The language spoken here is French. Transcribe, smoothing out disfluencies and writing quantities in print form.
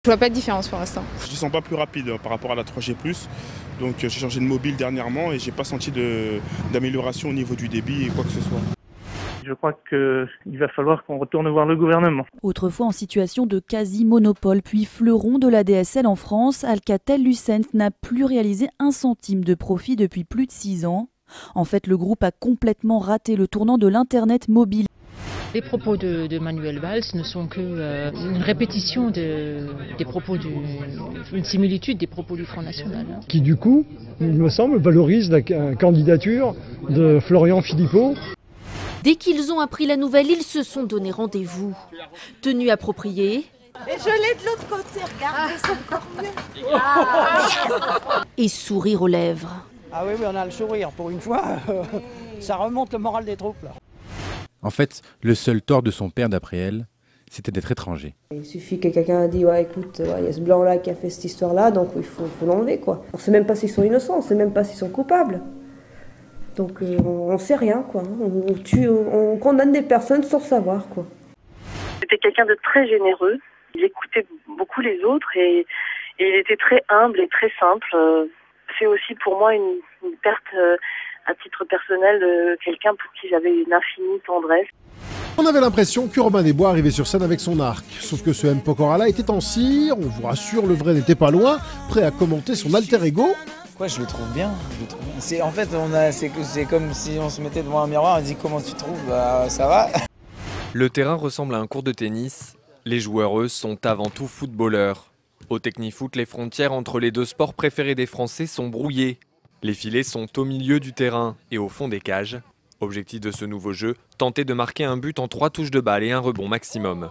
Je vois pas de différence pour l'instant. Je ne sens pas plus rapide par rapport à la 3G+. Donc j'ai changé de mobile dernièrement et j'ai pas senti d'amélioration au niveau du débit et quoi que ce soit. Je crois qu'il va falloir qu'on retourne voir le gouvernement. Autrefois en situation de quasi-monopole, puis fleuron de la DSL en France, Alcatel-Lucent n'a plus réalisé un centime de profit depuis plus de 6 ans. En fait, le groupe a complètement raté le tournant de l'Internet mobile. Les propos de Manuel Valls ne sont qu'une répétition des propos une similitude des propos du Front National. Qui du coup, il me semble, valorise la candidature de Florian Philippot. Dès qu'ils ont appris la nouvelle, ils se sont donné rendez-vous. Tenue appropriée. Et je l'ai de l'autre côté, regardez, c'est encore mieux. Et sourire aux lèvres. Ah oui, on a le sourire. Pour une fois, ça remonte le moral des troupes. Là. En fait, le seul tort de son père, d'après elle, c'était d'être étranger. Il suffit que quelqu'un a dit, ouais, écoute, il y a ce blanc-là qui a fait cette histoire-là, donc il faut l'enlever, quoi. On ne sait même pas s'ils sont innocents, on ne sait même pas s'ils sont coupables. Donc on ne sait rien, quoi. On condamne des personnes sans savoir, quoi. C'était quelqu'un de très généreux. Il écoutait beaucoup les autres et il était très humble et très simple. C'est aussi pour moi une perte à titre personnel de quelqu'un pour qui j'avais une infinie tendresse. On avait l'impression que Robin des Bois arrivait sur scène avec son arc. Sauf que ce M. Pokora-là était en cire, on vous rassure, le vrai n'était pas loin, prêt à commenter son alter ego. Quoi, je le trouve bien. En fait, c'est comme si on se mettait devant un miroir et on dit comment tu trouves, bah ça va. Le terrain ressemble à un court de tennis. Les joueurs, eux, sont avant tout footballeurs. Au Technifoot, les frontières entre les deux sports préférés des Français sont brouillées. Les filets sont au milieu du terrain et au fond des cages. Objectif de ce nouveau jeu, tenter de marquer un but en 3 touches de balle et un rebond maximum.